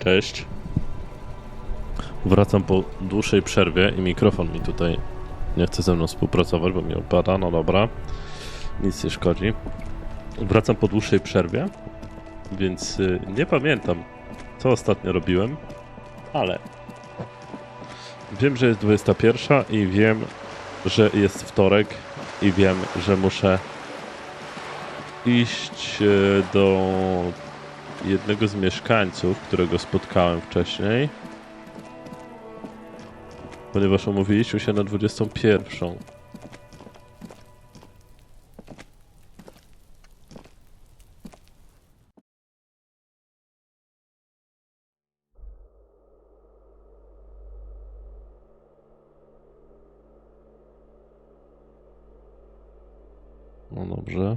Cześć. Wracam po dłuższej przerwie i mikrofon mi tutaj nie chce ze mną współpracować, bo mi opada. No dobra, nic nie szkodzi. Wracam po dłuższej przerwie, więc nie pamiętam, co ostatnio robiłem, ale wiem, że jest 21 i wiem, że jest wtorek i wiem, że muszę iść do jednego z mieszkańców, którego spotkałem wcześniej, ponieważ umówiliśmy się na 21. No dobrze.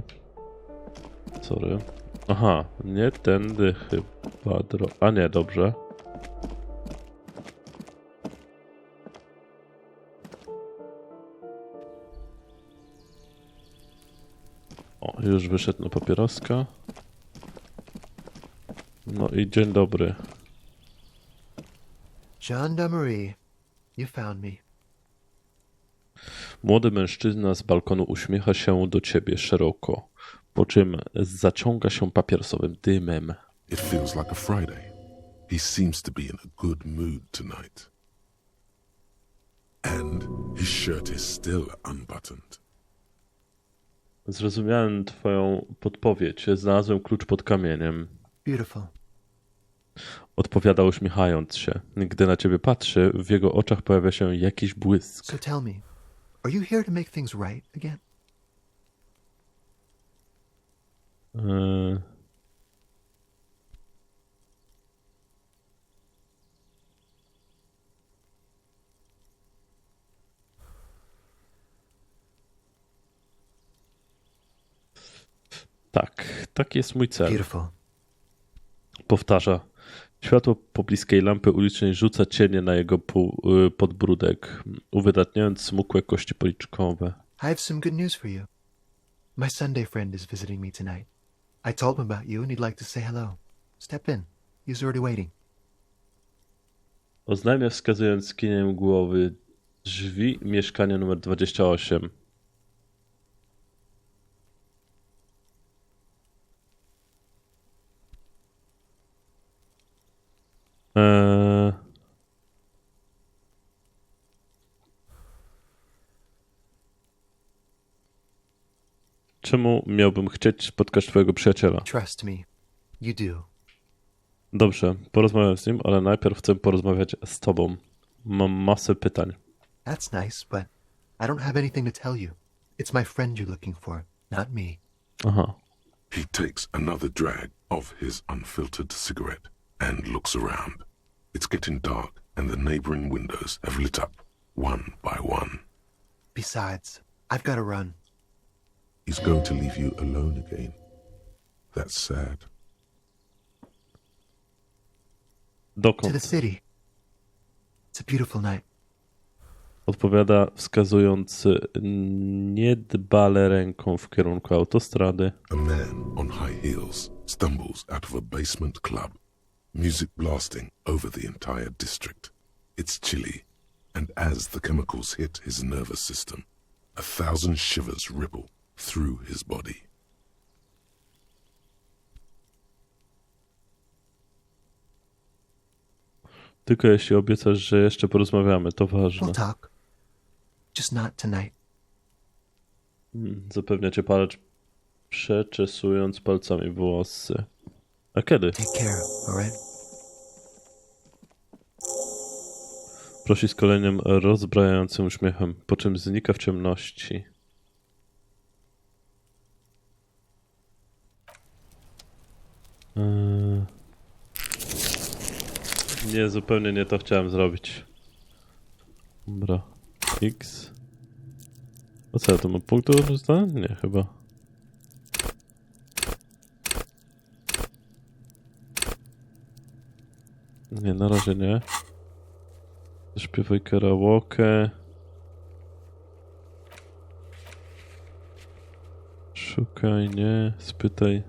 Sorry. Aha, nie tędy chyba. A nie, dobrze. O, już wyszedł na papieroska. No i dzień dobry. Gendarmerie, you found me. Młody mężczyzna z balkonu uśmiecha się do ciebie szeroko, po czym zaciąga się papierosowym dymem. It feels like a Friday. He seems to be in a good mood tonight. And his shirt is still unbuttoned. Zrozumiałem twoją podpowiedź. Znalazłem klucz pod kamieniem. Beautiful. Odpowiada uśmiechając się. Gdy na ciebie patrzy, w jego oczach pojawia się jakiś błysk. So tell me, are you here to make things right again? Tak, taki jest mój cel. Beautiful. Powtarza. Światło pobliskiej lampy ulicznej rzuca cienie na jego podbródek, uwydatniając smukłe kości policzkowe. I have some good news for you. My Sunday friend is visiting me tonight. I told him about you and he'd like to say hello. Step in. He's already waiting. Oznajmia, wskazując skinieniem głowy drzwi mieszkania numer 28. Czemu miałbym chcieć spotkać twojego przyjaciela? Trust me. You do. Dobrze, porozmawiam z nim, ale najpierw chcę porozmawiać z tobą. Mam masę pytań. That's nice, but I don't have anything to tell you. It's my friend you're looking for, not me. Aha. He takes another drag of his unfiltered cigarette and looks around. It's getting dark and the neighboring windows have lit up one by one. Besides, I've got to run. He's going to leave you alone again. That's sad. To Dokąd? the city. It's a beautiful night. Odpowiada, wskazując niedbale ręką w kierunku autostrady. A man on high heels stumbles out of a basement club, music blasting over the entire district. It's chilly, and as the chemicals hit his nervous system, 1,000 shivers ripple through his body. Tylko jeśli obiecasz, że jeszcze porozmawiamy, to ważne. We'll talk. Just not tonight. Zapewnia cię palacz, przeczesując palcami włosy. A kiedy? Take care, all right? Prosi z kolejnym rozbrajającym uśmiechem, po czym znika w ciemności. Nie, zupełnie nie to chciałem zrobić. Dobra. X. A co ja tu mam punkt do rozdania? Nie, chyba. Nie, na razie nie. Śpiewaj karaoke. Szukaj, nie. Spytaj.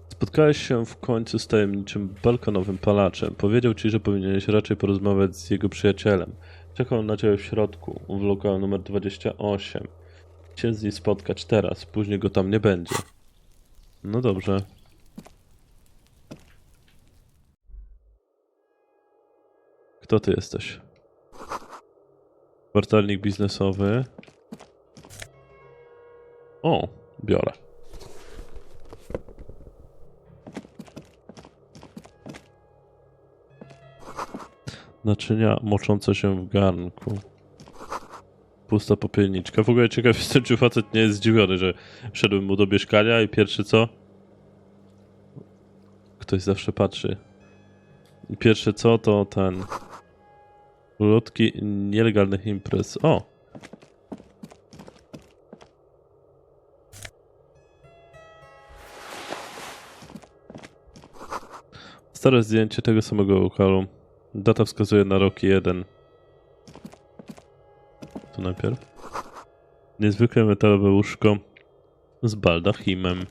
Spotkałeś się w końcu z tajemniczym balkonowym palaczem. Powiedział ci, że powinieneś raczej porozmawiać z jego przyjacielem. Czekał na ciebie w środku, w lokalu numer 28. Chciałem z nim spotkać teraz, później go tam nie będzie. No dobrze. Kto ty jesteś? Kwartalnik biznesowy. O, biorę. Naczynia moczące się w garnku. Pusta popielniczka. W ogóle ciekaw jestem, czy facet nie jest zdziwiony, że wszedłem mu do mieszkania i pierwszy co? Ktoś zawsze patrzy. I pierwsze co to ten... Ulotki nielegalnych imprez. O! Stare zdjęcie tego samego lokalu. Data wskazuje na rok 1. Tu najpierw. Niezwykle metalowe łóżko z baldachimem.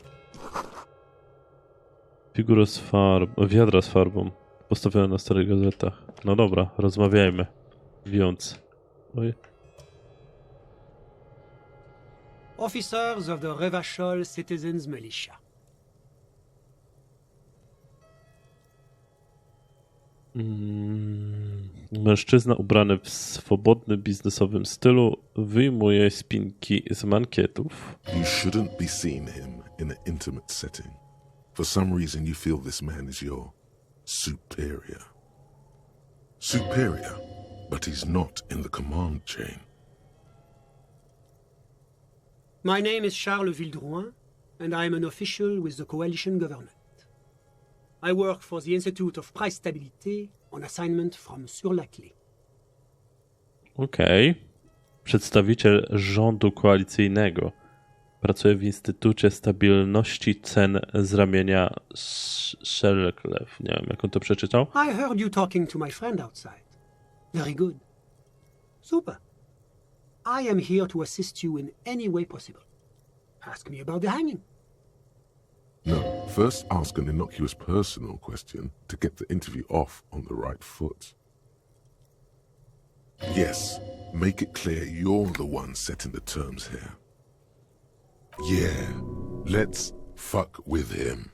Figura z wiadra z farbą. Postawione na starych gazetach. No dobra, rozmawiajmy. Więc. Oj. Officers of the Revachol Citizens Militia. Mężczyzna ubrany w swobodnym biznesowym stylu wyjmuje spinki z mankietów. You shouldn't be seeing him in an intimate setting. For some reason you feel this man is your superior. Superior, but he's not in the command chain. My name is Charles Vildrouin, and I am an official with the coalition government. I work for the Institute of Price Stability on assignment from Sur-la-Clé. Okej. Przedstawiciel rządu koalicyjnego. Pracuje w Instytucie Stabilności Cen z ramienia Sherlock. Nie wiem, jak on to przeczytał. I heard you talking to my friend outside. Very good. Super. I am here to assist you in any way possible. Ask me about the hanging. No, first ask an innocuous personal question to get the interview off on the right foot. Yes, make it clear you're the one setting the terms here. Yeah, let's fuck with him.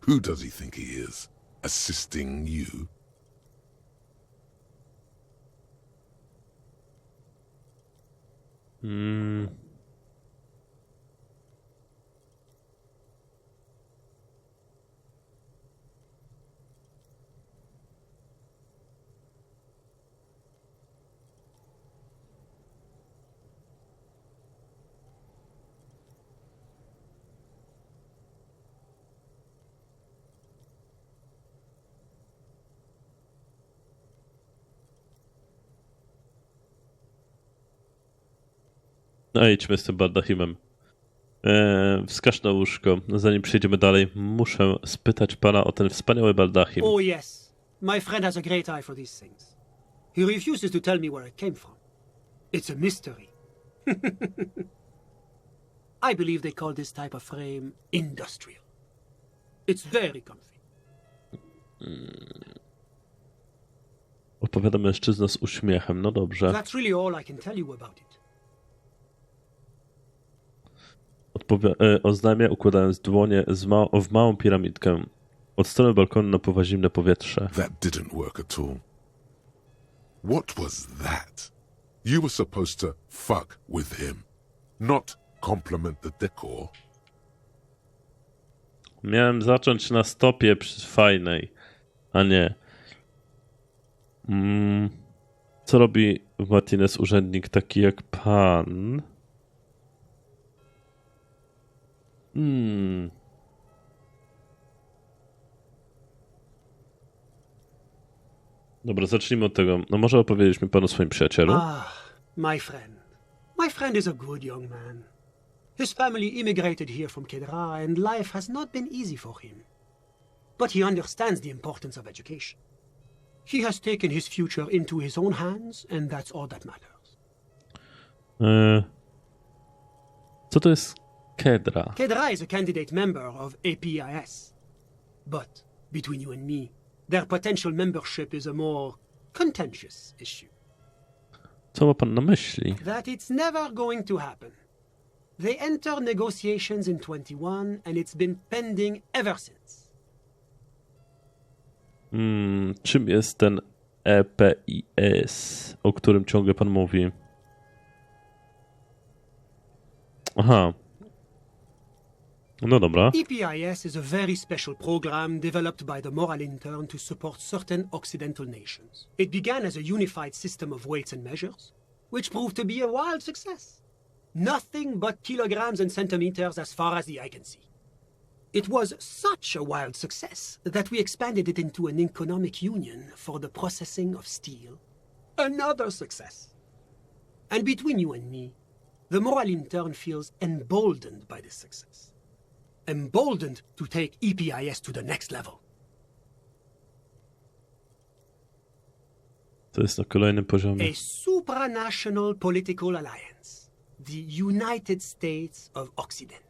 Who does he think he is? Assisting you? No idźmy z tym baldachimem. Wskaż na łóżko. Zanim przejdziemy dalej, muszę spytać pana o ten wspaniały baldachim. Oh yes, my friend has a great eye for these things. He refuses to tell me where it came from. It's a mystery. I believe they call this type of frame industrial. It's very comfy. Opowiada mężczyzna z uśmiechem. No dobrze. That's really all I can tell you about it. Oznajmia, układając dłonie w małą piramidkę. Od strony balkonu napływa zimne powietrze. That didn't work at all. What was that? You were supposed to fuck with him, not compliment the decor. Miałem zacząć na stopie fajnej, a nie. Co robi w Martinez urzędnik taki jak pan? Dobra, zacznijmy od tego. No może opowiedzieć mi pan o swoim przyjacielu? My friend. My friend is a good young man. His family immigrated here from Kedra and life has not been easy for him. But he understands the importance of education. He has taken his future into his own hands and that's all that matters. Co to jest kedra? Kedra is a candidate member of APIS. But, between you and me, their potential membership is a more contentious issue. Co ma pan na myśli? That it's never going to happen. They entered negotiations in 21 and it's been pending ever since. Czym jest ten EPIS, o którym ciągle pan mówi? Aha. No dobra. EPIS is a very special program developed by the Moral Intern to support certain Occidental nations. It began as a unified system of weights and measures, which proved to be a wild success. Nothing but kilograms and centimeters as far as the eye can see. It was such a wild success that we expanded it into an economic union for the processing of steel. Another success. And between you and me, the Moral Intern feels emboldened by this success. Emboldened to take EPIS to the next level. To jest na kolejnym poziomie. A supranational political alliance. The United States of Occident.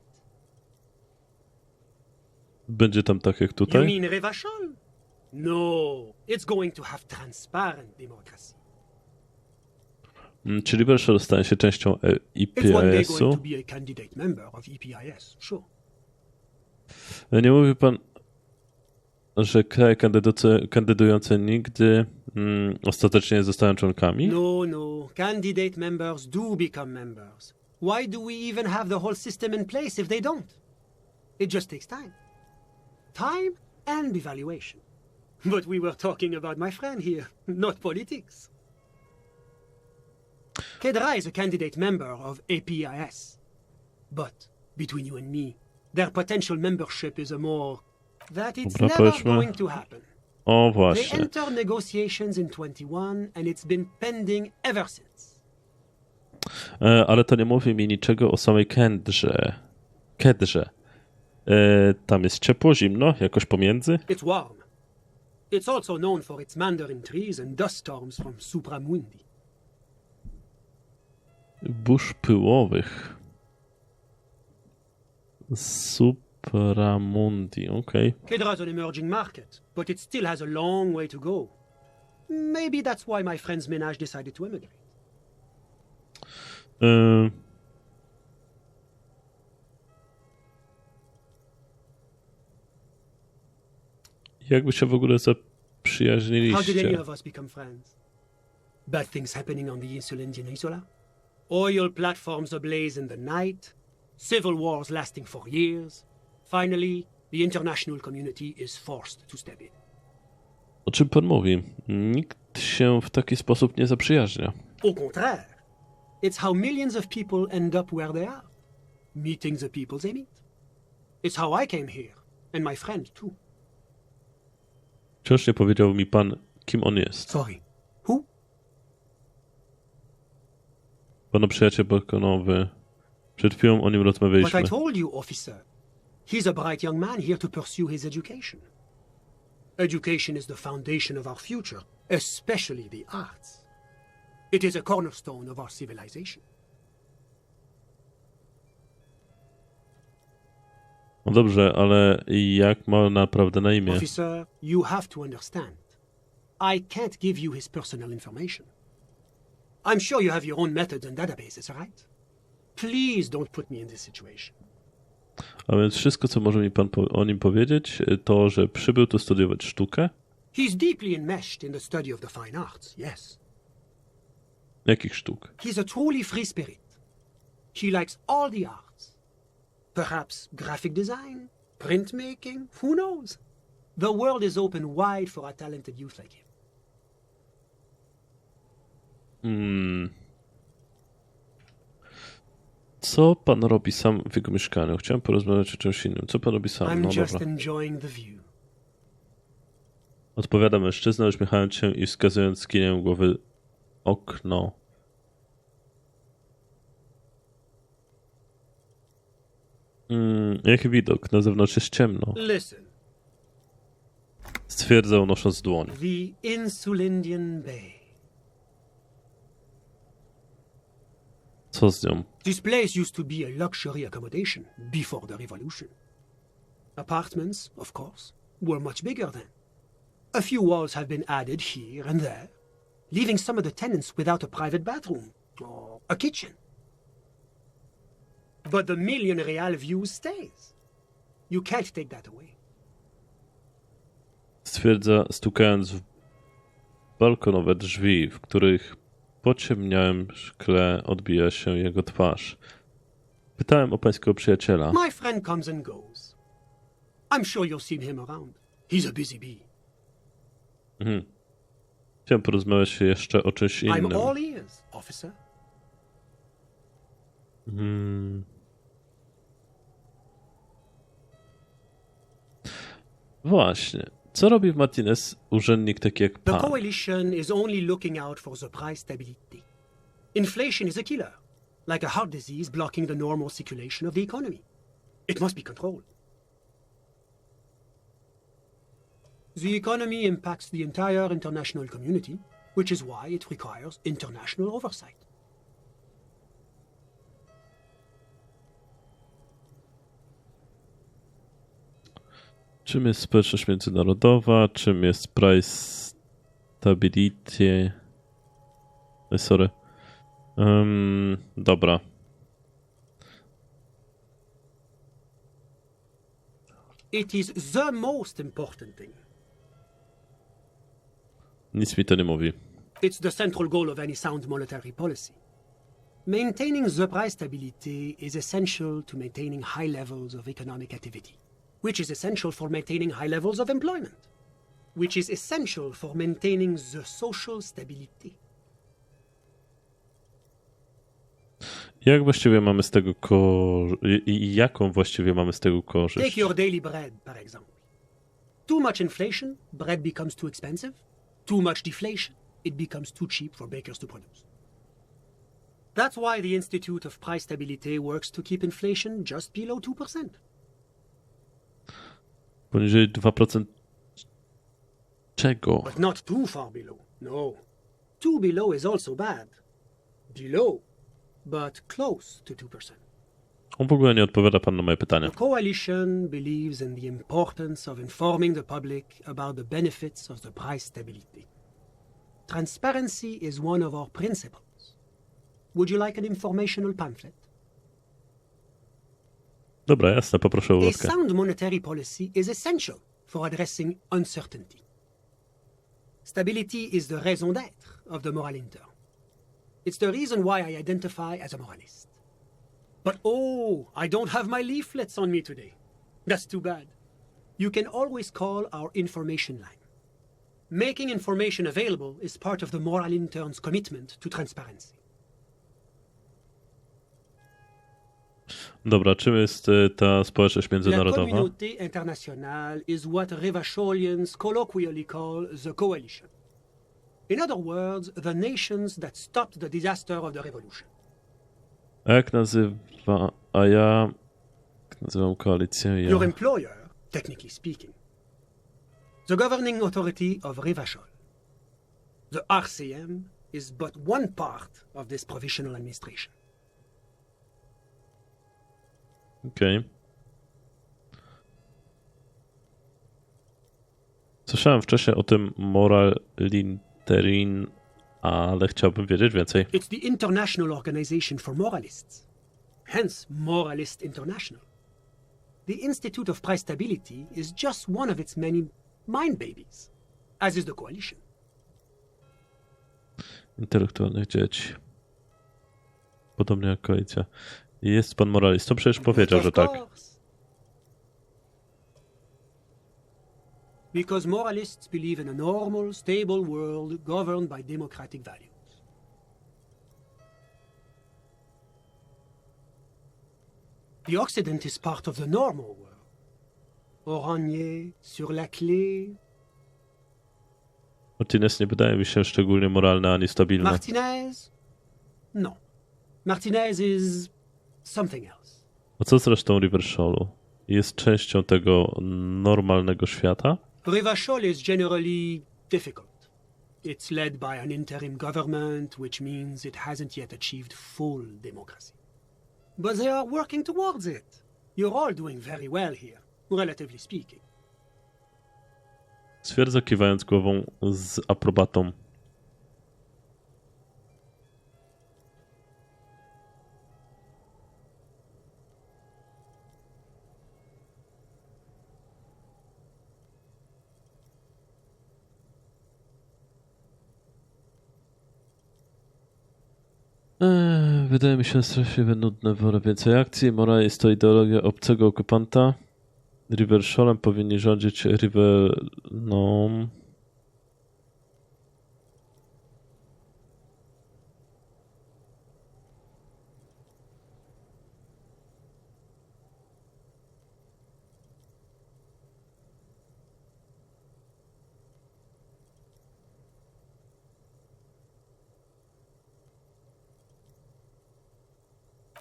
Będzie tam tak jak You tutaj? mean Revachol? No, it's going to have transparent democracy. Czyli Warszawa stanie się częścią It's one day going EPIS-u. to be a candidate member of EPIS, sure. Nie mówi pan, że kraje kandydujące nigdy ostatecznie nie zostają członkami? No, candidate members do become members. Why do we even have the whole system in place if they don't? It just takes time. Time and evaluation. But we were talking about my friend here, not politics. Kedra is a candidate member of APIS. But, between you and me, their potential membership is a more... that it's Dobra, never powiedzmy. going to happen. O They właśnie. entered negotiations in 21 and it's been pending ever since. Ale to nie mówi mi niczego o samej Kedrze. Tam jest ciepło, zimno, jakoś pomiędzy? It's warm. It's also known for its mandarin trees and dust storms from supramundi. Burz pyłowych. Supramundi, okej. Kedra's an emerging market, but it still has a long way to go. Maybe that's why my friend's ménage decided to emigrate. Jakby się w ogóle How did any zaprzyjaźniliście? of us become friends? Bad things happening on the Insulindian Isola? Oil platforms ablaze in the night? Civil wars lasting for years? Finally, the international community is forced to step in. O czym pan mówi? Nikt się w taki sposób nie zaprzyjaźnia. Au contraire, it's how millions of people end up where they are, meeting the people they meet. It's how I came here, and my friend too. Wciąż nie powiedział mi pan, kim on jest. Sorry, who? Pana przyjaciel balkonowy. Przed chwilą o nim But rozmawialiśmy. I told you, officer. He's a bright young man here to pursue his education. Education is the foundation of our future, especially the arts. It is a cornerstone of our civilization. No dobrze, ale jak ma naprawdę na imię? Officer, you have to understand. I can't give you his personal information. I'm sure you have your own methods and databases, right? Please don't put me in this situation. A więc wszystko, co może mi pan o nim powiedzieć, to, że przybył tu studiować sztukę? He's deeply enmeshed in the study of the fine arts, yes. Jakich sztuk? He's a truly free spirit. He likes all the arts. Perhaps graphic design, printmaking, who knows? The world is open wide for a talented youth like him. Co pan robi sam w jego mieszkaniu? Chciałem porozmawiać o czymś innym. Co pan robi sam? I'm No just dobra. enjoying the view. Odpowiada mężczyzna, uśmiechając się i wskazując skinieniem głowy okno. Jaki widok? Na zewnątrz jest ciemno. Listen, Stwierdzał, nosząc dłoń. the Insulindian Bay. Co z nią? This place used to be a luxury accommodation before the revolution. Apartments, of course, were much bigger then. A few walls have been added here and there, leaving some of the tenants without a private bathroom or a kitchen. But the million real view stays. You can't take that away. Stwierdza, stukając w balkonowe drzwi, w których po ciemniałym szkle odbija się jego twarz. Pytałem o pańskiego przyjaciela. My friend comes and goes. I'm sure you've seen him around. He's a busy bee. Chciałem porozmawiać jeszcze o czymś innym. I'm all ears, officer. Właśnie. Co robi w Martinez urzędnik taki jak The pan? coalition is only looking out for the price stability. Inflation is a killer, like a heart disease blocking the normal circulation of the economy. It must be controlled. The economy impacts the entire international community, which is why it requires international oversight. Czym jest społeczność międzynarodowa? Czym jest price stability? Sorry. Dobra. It is the most important thing. Nic mi to nie mówi. It's the central goal of any sound monetary policy. Maintaining the price stability is essential to maintaining high levels of economic activity, which is essential for maintaining high levels of employment, which is essential for maintaining the social stability. Jak właściwie mamy z tego jaką właściwie mamy z tego korzyść? Take your daily bread, par exemple. Too much inflation, bread becomes too expensive. Too much deflation, it becomes too cheap for bakers to produce. That's why the Institute of Price Stability works to keep inflation just below 2%. Poniżej 2% czego? But not too far below, no. Too below is also bad. Below, but close to 2%. On w ogóle nie odpowiada pan na moje pytania. The coalition believes in the importance of informing the public about the benefits of the price stability. Transparency is one of our principles. Would you like an informational pamphlet? Dobra, jasne, poproszę o A ulotkę. sound monetary policy is essential for addressing uncertainty. Stability is the raison d'être of the moral intern. It's the reason why I identify as a moralist. But I don't have my leaflets on me today. That's too bad. You can always call our information line. Making information available is part of the moral intern's commitment to transparency. Dobra, czym jest ta społeczność La międzynarodowa? communauté internationale is what Revacholians colloquially call the coalition. In other words, the nations that stopped the disaster of the revolution. A jak nazywa... A ja... Jak nazywam koalicję? Your employer, technically speaking. The governing authority of Revachol. The RCM is but one part of this provisional administration. Okej. Słyszałem wcześniej o tym moralinterin, ale chciałbym wiedzieć więcej. It's the International Organization for Moralists, hence Moralist International. The Institute of Price Stability is just one of its many mind babies, as is the coalition. Intelektualnych dzieci. Podobnie jak koalicja. Jest pan moralistą? Przecież powiedział, że tak. Because moralists believe in a normal, stable world governed by democratic values. The Occident is part of the normal world. Oranje, sur la clé. Martinez nie wydaje mi się szczególnie moralny ani stabilny. Martinez? No. Martinez is something else. A co z resztą Riversholu? Jest częścią tego normalnego świata? Revachol is generally difficult. It's led by an interim government, which means it hasn't yet achieved full democracy. But they are working towards it. You're all doing very well here, relatively speaking. Stwierdza, kiwając głową z aprobatą. Wydaje mi się straszliwie nudne, wolę więcej akcji. Mora jest to ideologia obcego okupanta. River Shorem powinni rządzić River... no...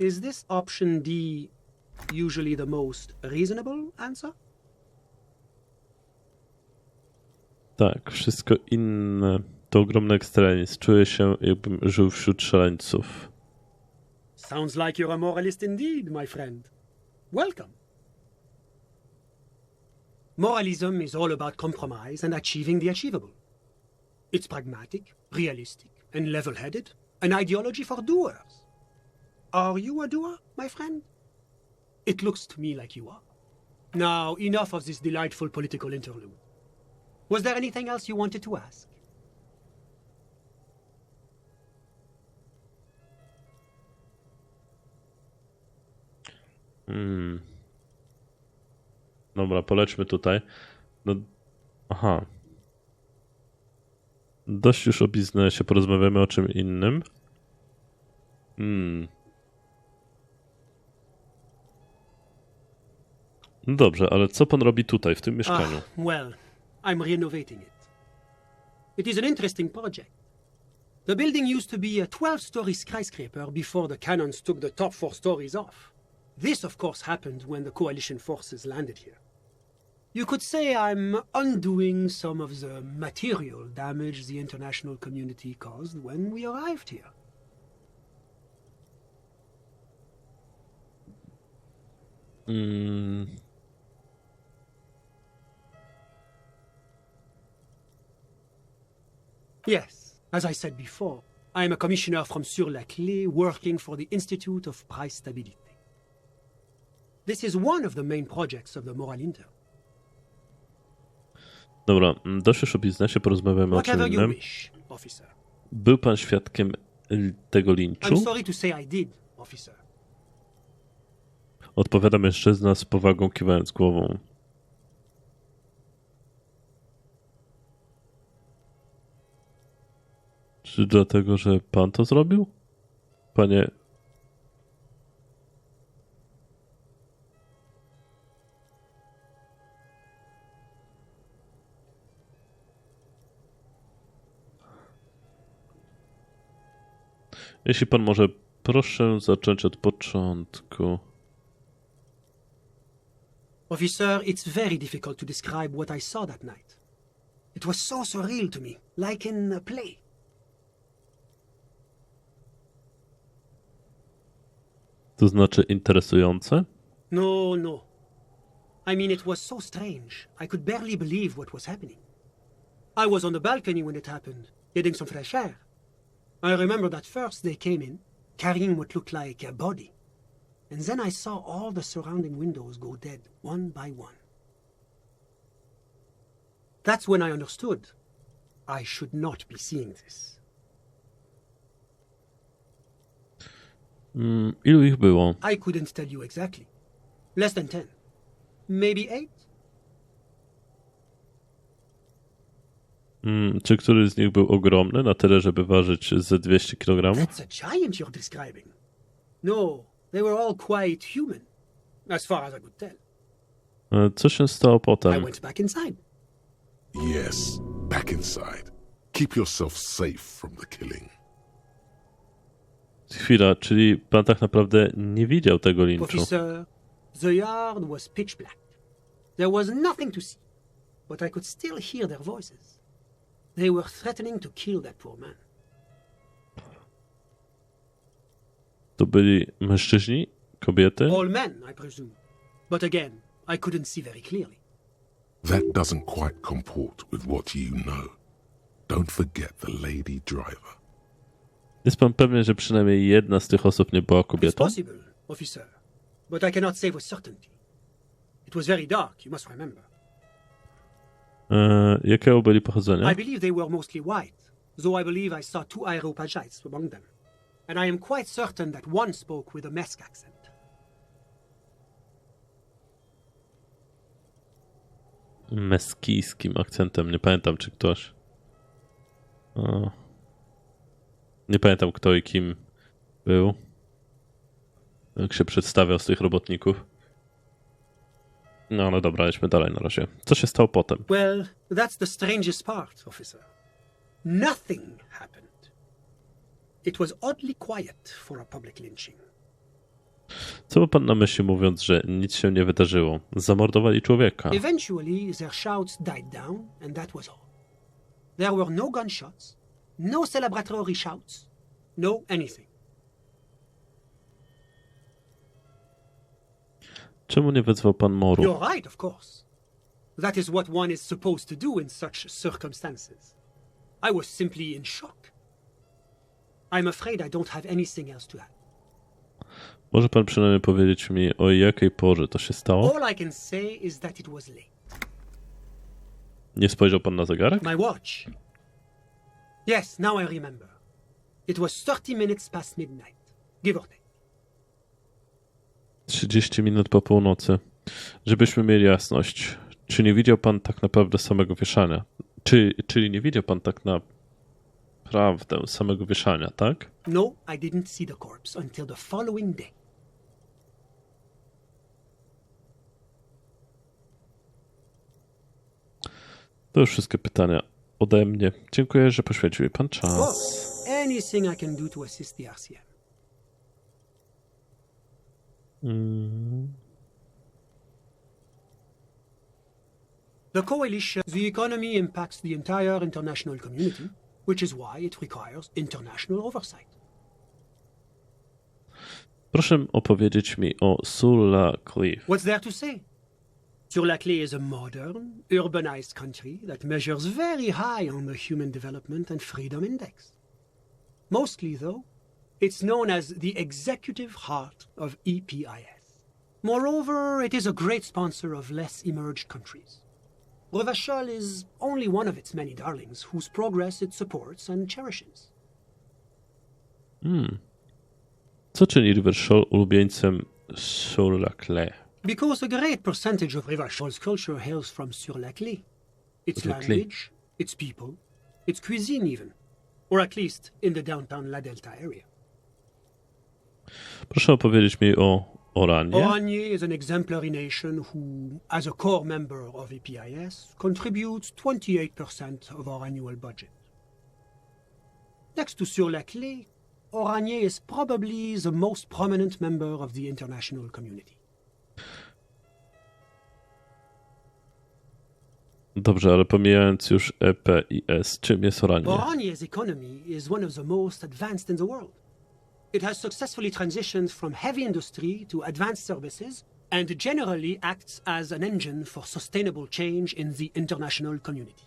Is this option D usually the most reasonable answer? Tak, wszystko inne to ogromny ekstremizm. Czuję się, jakbym żył wśród szaleńców. Sounds like you're a moralist indeed, my friend. Welcome. Moralism is all about compromise and achieving the achievable. It's pragmatic, realistic, and level-headed, an ideology for doers. Are you a doer, my friend? It looks to me like you are. Now, enough of this delightful political interlude. Was there anything else you wanted to ask? Dobra, polećmy tutaj. No, aha. Dość już o biznesie, porozmawiamy o czym innym. No dobrze, ale co pan robi tutaj, w tym mieszkaniu? Well, I'm renovating it. It is an interesting project. The building used to be a 12-story skyscraper before the cannons took the top 4 stories off. This, of course, happened when the coalition forces landed here. You could say I'm undoing some of the material damage the international community caused when we arrived here. Yes, as I said before, I am a commissioner from Sur-la-Clé working for the Institute of Price Stability. This is one of the main projects of the Moral Inter. Dobra, dość już o biznesie, porozmawiamy o czym Whatever you innym. wish, officer. Był pan świadkiem tego linczu? I'm sorry to say I did, officer. Odpowiada mężczyzna z powagą, kiwając głową. Czy dlatego, że pan to zrobił? Panie... Jeśli pan może, proszę zacząć od początku. Officer, it's very difficult to describe what I saw that night. It was so surreal to me, like in a play. To znaczy interesujące? No, no. I mean, it was so strange. I could barely believe what was happening. I was on the balcony when it happened, getting some fresh air. I remember that first they came in, carrying what looked like a body. And then I saw all the surrounding windows go dead, one by one. That's when I understood I should not be seeing this. Ilu ich było? I couldn't tell you exactly. Less than 10. Maybe 8? Czy któryś z nich był ogromny, na tyle, żeby ważyć ze 200 kg? That's a giant you're describing. No, they were all quite human, as far as I could tell. Co się stało I potem? went back inside. Yes, back inside. Keep yourself safe from the killing. Chwila, czyli pan tak naprawdę nie widział tego linczu? Officer, the yard was pitch black. There was nothing to see, but I could still hear their voices. They were threatening to kill that poor man. To byli mężczyźni? Kobiety? All men, I presume. But again, I couldn't see very clearly. That doesn't quite comport with what you know. Don't forget the lady driver. Jest pan pewien, że przynajmniej jedna z tych osób nie była It's kobietą? possible, officer. But I cannot say with certainty. It was very dark, you must remember. Jakiego byli pochodzenia? I believe they were mostly white, though I believe I saw 2 Areopagites among them. And I am quite certain that one spoke with a Mesk accent. Meskijskim akcentem. Nie pamiętam, czy ktoś... Nie pamiętam, kto i kim był. Jak się przedstawiał z tych robotników. No ale dobra, jedźmy dalej na razie. Co się stało potem? Well, that's the strangest part, officer. Nothing happened. It was oddly quiet for a public lynching. Co ma pan na myśli, mówiąc, że nic się nie wydarzyło? Zamordowali człowieka. Eventually, their shouts died down, and that was all. There were no gunshots, no celebratory shouts, no anything. Czemu nie wezwał pan moru? You're right, of course. That is what one is supposed to do in such circumstances. I was simply in shock. I'm afraid I don't have anything else to add. Może pan przynajmniej powiedzieć mi, o jakiej porze to się stało? All I can say is that it was late. Nie spojrzał pan na zegarek? My watch. Yes, now I remember. It was 30 minutes past midnight, give or take. 30 minut po północy. Żebyśmy mieli jasność. Czy nie widział pan tak naprawdę samego wieszania? Czyli nie widział pan tak naprawdę samego wieszania, tak? No, I didn't see the corpse until the following day. To już wszystkie pytania ode mnie. Dziękuję, że poświęcił mi pan czas. Oh, anything I can do to assist the RCM. The coalition, the economy impacts the entire international community, which is why it requires international oversight. Proszę opowiedzieć mi o Sulla Cliff. What's there to say? Sur-la-Clé is a modern, urbanized country that measures very high on the Human Development and Freedom Index. Mostly, though, it's known as the executive heart of EPIS. Moreover, it is a great sponsor of less emerged countries. Revachol is only one of its many darlings whose progress it supports and cherishes. Co czyni Revachol ulubieńcem Sur-la-Clé? Because a great percentage of Revachol's culture hails from Sur-la-Clé. Its Sur-la-Clé. language, its people, its cuisine even. Or at least in the downtown La Delta area. Proszę opowiedzieć mi o Oranie. Oranje is an exemplary nation who, as a core member of EPIS, contributes 28% of our annual budget. Next to Sur-la-Clé, Oranje is probably the most prominent member of the international community. Dobrze, ale pomijając już EPIS, czym jest Oranie? Oranje's economy is one of the most advanced in the world. It has successfully transitioned from heavy industry to advanced services and generally acts as an engine for sustainable change in the international community.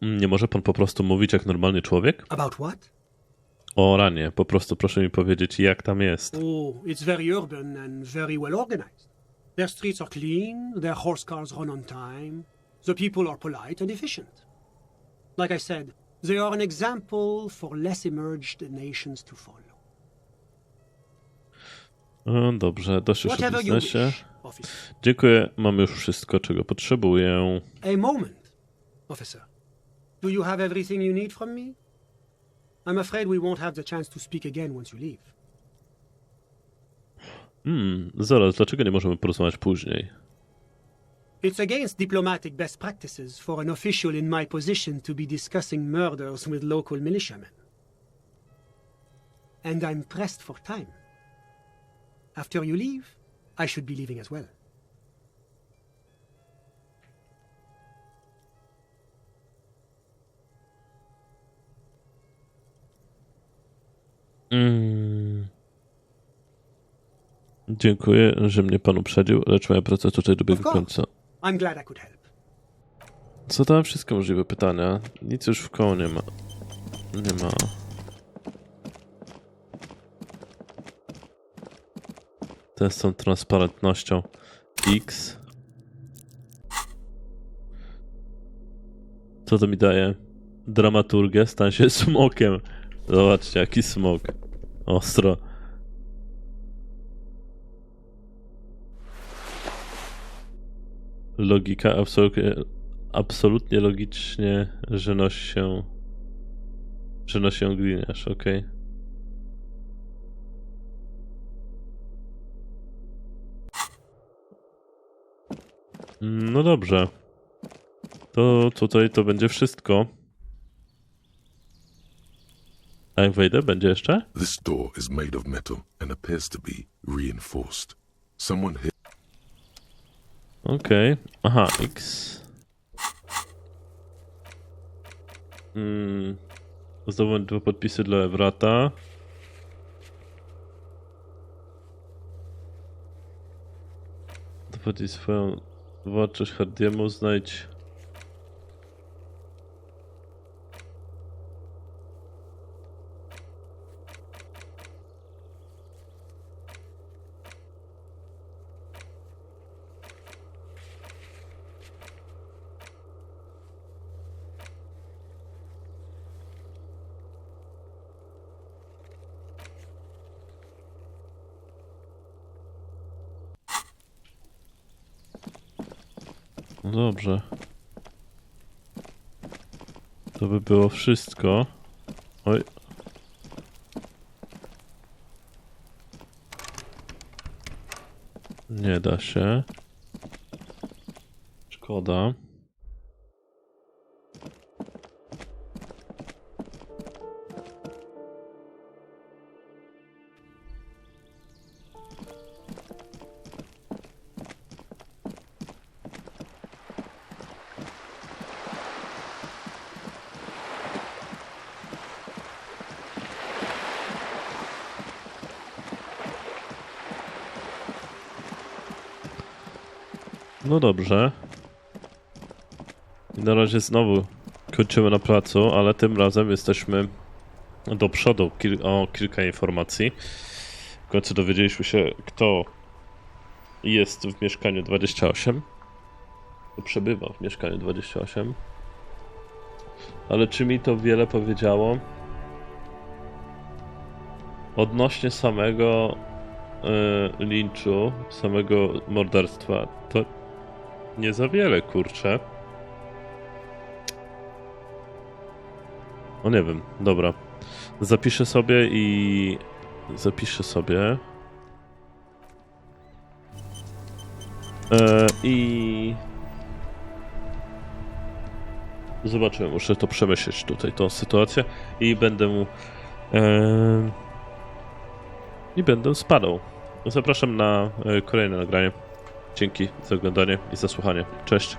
Nie może pan po prostu mówić jak normalny człowiek? About what? O Oranie, po prostu proszę mi powiedzieć, jak tam jest. Oh, it's very urban and very well organized. Their streets are clean, their horse cars run on time, the people are polite and efficient. Like I said, they are an example for less emerged nations to follow. Dobrze, dość już o Whatever you biznesie. wish, officer. Dziękuję, mam już wszystko, czego potrzebuję. A moment, officer. Do you have everything you need from me? I'm afraid we won't have the chance to speak again once you leave. Zaraz, dlaczego nie możemy porozmawiać później? It's against diplomatic best practices for an official in my position to be discussing murders with local militiamen. And I'm pressed for time. After you leave, I should be leaving as well. Dziękuję, że mnie pan uprzedził, lecz moja praca tutaj dobiegła końca. I'm glad I could help. Zadałem wszystkie możliwe pytania. Nic już w koło nie ma. Nie ma. Te z tą transparentnością X. Co to mi daje? Dramaturgię, stań się smokiem. Zobaczcie, jaki smok. Ostro. Logika absolutnie logicznie, że nosi się gliniarz, okej. No dobrze. To tutaj to będzie wszystko. A jak wejdę, będzie jeszcze? This door is made of metal and appears to be reinforced. Someone hit. Okej. Aha, X. Zdobądź 2 podpisy dla Ewrata. Dowodzi swoją władczość Hardiemu, znajdź... No dobrze. To by było wszystko. Oj. Nie da się. Szkoda. No dobrze. I na razie znowu kończymy na placu, ale tym razem jesteśmy do przodu o kilka informacji. W końcu dowiedzieliśmy się, kto jest w mieszkaniu 28. Kto przebywa w mieszkaniu 28. Ale czy mi to wiele powiedziało? Odnośnie samego linczu, samego morderstwa, to nie za wiele, kurczę. No nie wiem, dobra. Zapiszę sobie i... I... Zobaczymy, muszę to przemyśleć tutaj, tą sytuację i będę mu... I będę spadał. Zapraszam na kolejne nagranie. Dzięki za oglądanie i za słuchanie. Cześć.